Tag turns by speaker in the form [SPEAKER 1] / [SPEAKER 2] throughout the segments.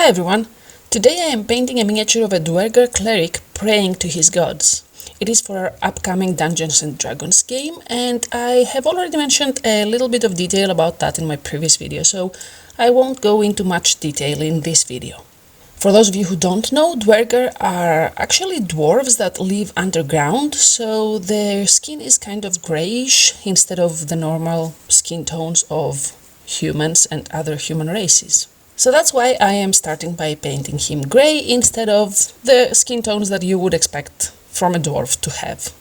[SPEAKER 1] Hi everyone! Today I am painting a miniature of a Duergar Cleric praying to his gods. It is for our upcoming Dungeons & Dragons game, and I have already mentioned a little bit of detail about that in my previous video, so I won't go into much detail in this video. For those of you who don't know, Duergar are actually dwarves that live underground, so their skin is kind of greyish instead of the normal skin tones of humans and other human races. So that's why I am starting by painting him grey instead of the skin tones that you would expect from a dwarf to have.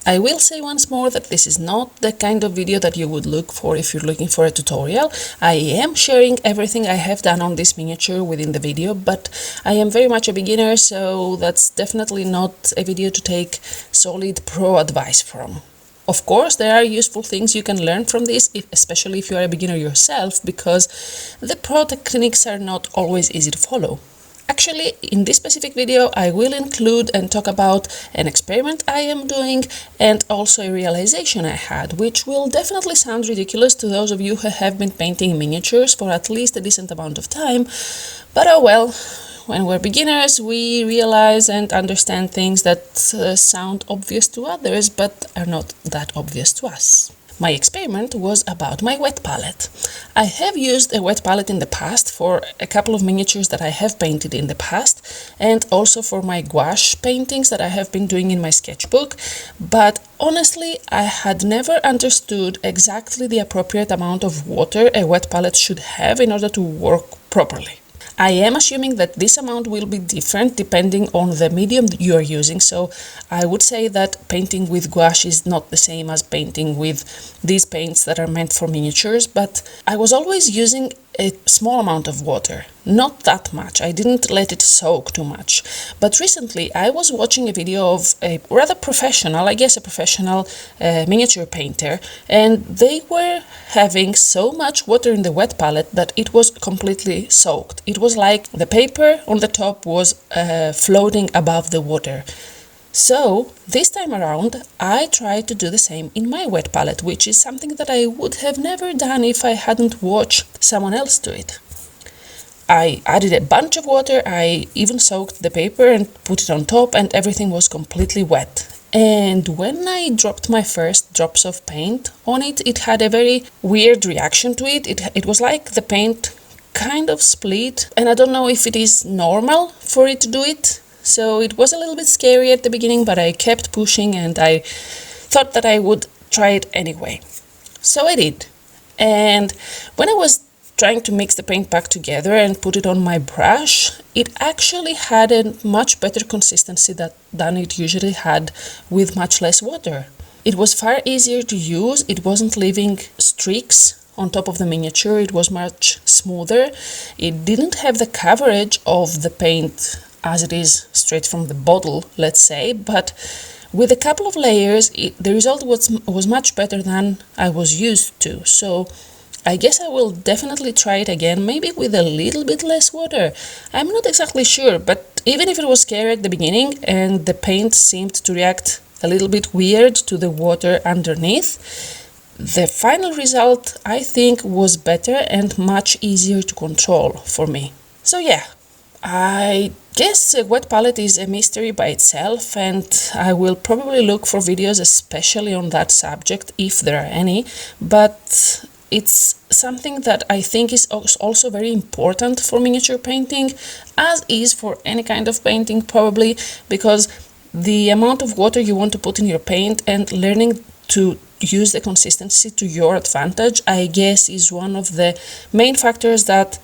[SPEAKER 1] I will say once more that this is not the kind of video that you would look for if you're looking for a tutorial. I am sharing everything I have done on this miniature within the video, but I am very much a beginner, so that's definitely not a video to take solid pro advice from. Of course, there are useful things you can learn from this, especially if you are a beginner yourself, because the pro techniques are not always easy to follow. Actually, in this specific video, I will include and talk about an experiment I am doing and also a realization I had, which will definitely sound ridiculous to those of you who have been painting miniatures for at least a decent amount of time, but oh well. When we're beginners, we realize and understand things that sound obvious to others, but are not that obvious to us. My experiment was about my wet palette. I have used a wet palette in the past for a couple of miniatures that I have painted in the past, and also for my gouache paintings that I have been doing in my sketchbook, but honestly, I had never understood exactly the appropriate amount of water a wet palette should have in order to work properly. I am assuming that this amount will be different depending on the medium you are using, so I would say that painting with gouache is not the same as painting with these paints that are meant for miniatures, but I was always using a small amount of water, not that much. I didn't let it soak too much. But recently I was watching a video of a rather professional, miniature painter, and they were having so much water in the wet palette that it was completely soaked. It was like the paper on the top was floating above the water. So this time around I tried to do the same in my wet palette, which is something that I would have never done if I hadn't watched someone else do it. I added a bunch of water, I even soaked the paper and put it on top, and everything was completely wet. And when I dropped my first drops of paint on it, it had a very weird reaction to it. It was like the paint kind of split, and I don't know if it is normal for it to do it. So it was a little bit scary at the beginning, but I kept pushing and I thought that I would try it anyway. So I did. And when I was trying to mix the paint back together and put it on my brush, it actually had a much better consistency than it usually had with much less water. It was far easier to use, it wasn't leaving streaks on top of the miniature, it was much smoother. It didn't have the coverage of the paint as it is straight from the bottle, let's say, but with a couple of layers, the result was much better than I was used to. So I guess I will definitely try it again, maybe with a little bit less water. I'm not exactly sure, but even if it was scary at the beginning and the paint seemed to react a little bit weird to the water underneath, the final result, I think, was better and much easier to control for me. So yeah, I guess a wet palette is a mystery by itself, and I will probably look for videos especially on that subject if there are any, but it's something that I think is also very important for miniature painting, as is for any kind of painting probably, because the amount of water you want to put in your paint and learning to use the consistency to your advantage, I guess, is one of the main factors that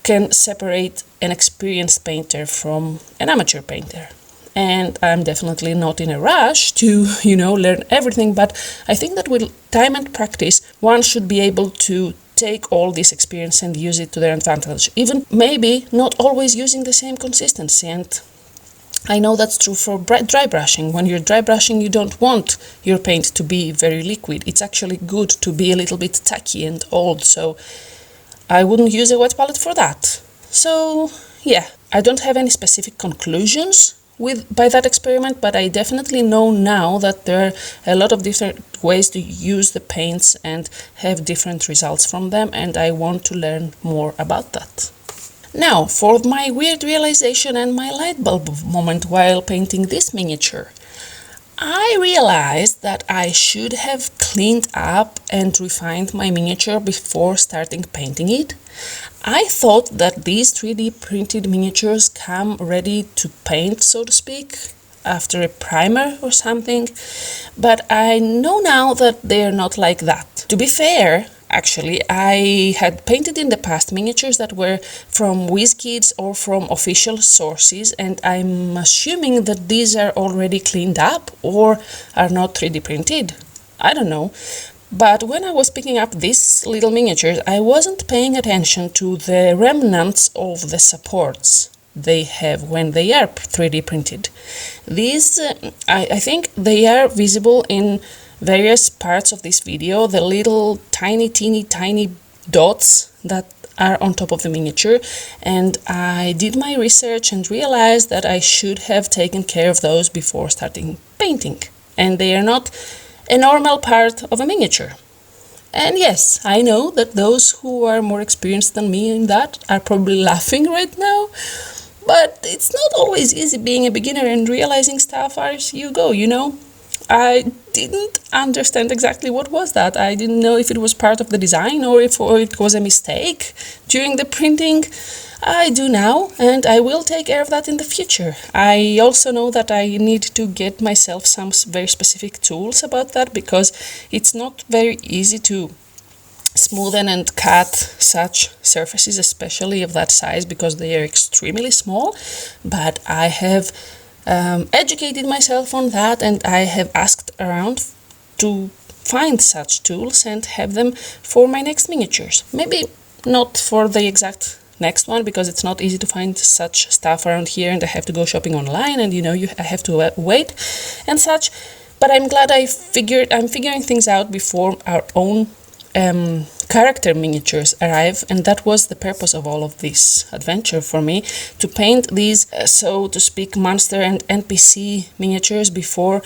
[SPEAKER 1] can separate an experienced painter from an amateur painter. And I'm definitely not in a rush to, learn everything, but I think that with time and practice, one should be able to take all this experience and use it to their advantage. Even maybe not always using the same consistency. And I know that's true for dry brushing. When you're dry brushing, you don't want your paint to be very liquid. It's actually good to be a little bit tacky and old, so I wouldn't use a wet palette for that. So yeah, I don't have any specific conclusions by that experiment, but I definitely know now that there are a lot of different ways to use the paints and have different results from them, and I want to learn more about that. Now, for my weird realization and my light bulb moment while painting this miniature. I realized that I should have cleaned up and refined my miniature before starting painting it. I thought that these 3D printed miniatures come ready to paint, so to speak, after a primer or something, but I know now that they're not like that. To be fair, actually, I had painted in the past miniatures that were from WizKids or from official sources, and I'm assuming that these are already cleaned up or are not 3D printed. I don't know. But when I was picking up these little miniatures, I wasn't paying attention to the remnants of the supports they have when they are 3D printed. These, I think they are visible in various parts of this video, the little teeny tiny dots that are on top of the miniature, and I did my research and realized that I should have taken care of those before starting painting, and they are not a normal part of a miniature. And yes, I know that those who are more experienced than me in that are probably laughing right now, but it's not always easy being a beginner and realizing stuff as you go, you know? I didn't understand exactly what was that. I didn't know if it was part of the design or if it was a mistake during the printing. I do now, and I will take care of that in the future. I also know that I need to get myself some very specific tools about that, because it's not very easy to smoothen and cut such surfaces, especially of that size, because they are extremely small. But I have educated myself on that, and I have asked around to find such tools and have them for my next miniatures. Maybe not for the exact next one, because it's not easy to find such stuff around here, and I have to go shopping online, and I have to wait and such. But I'm glad I'm figuring things out before our own character miniatures arrive, and that was the purpose of all of this adventure for me, to paint these, so to speak, monster and NPC miniatures before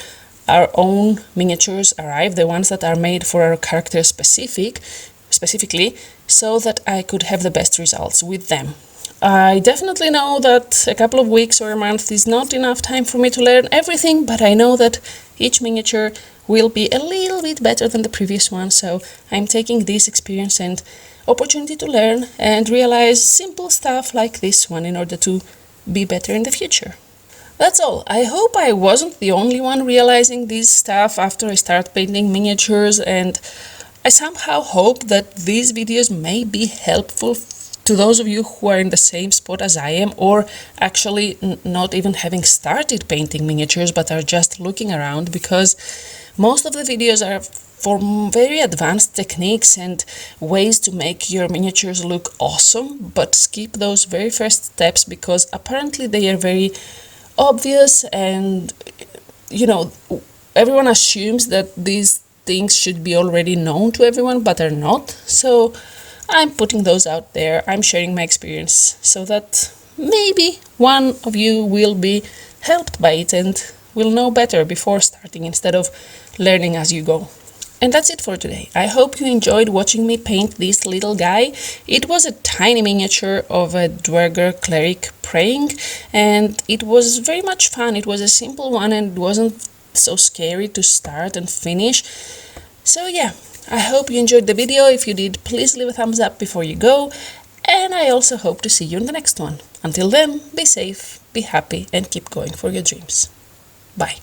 [SPEAKER 1] our own miniatures arrive, the ones that are made for our character specifically, so that I could have the best results with them. I definitely know that a couple of weeks or a month is not enough time for me to learn everything, but I know that each miniature will be a little bit better than the previous one, so I'm taking this experience and opportunity to learn and realize simple stuff like this one in order to be better in the future. That's all. I hope I wasn't the only one realizing this stuff after I start painting miniatures, and I somehow hope that these videos may be helpful to those of you who are in the same spot as I am, or actually not even having started painting miniatures but are just looking around, because most of the videos are for very advanced techniques and ways to make your miniatures look awesome, but skip those very first steps because apparently they are very obvious, and everyone assumes that these things should be already known to everyone but are not. So I'm putting those out there. I'm sharing my experience so that maybe one of you will be helped by it and will know better before starting instead of learning as you go. And that's it for today. I hope you enjoyed watching me paint this little guy. It was a tiny miniature of a Duergar Cleric praying, and it was very much fun. It was a simple one and it wasn't so scary to start and finish. So yeah, I hope you enjoyed the video. If you did, please leave a thumbs up before you go, and I also hope to see you in the next one. Until then, be safe, be happy, and keep going for your dreams. Bye.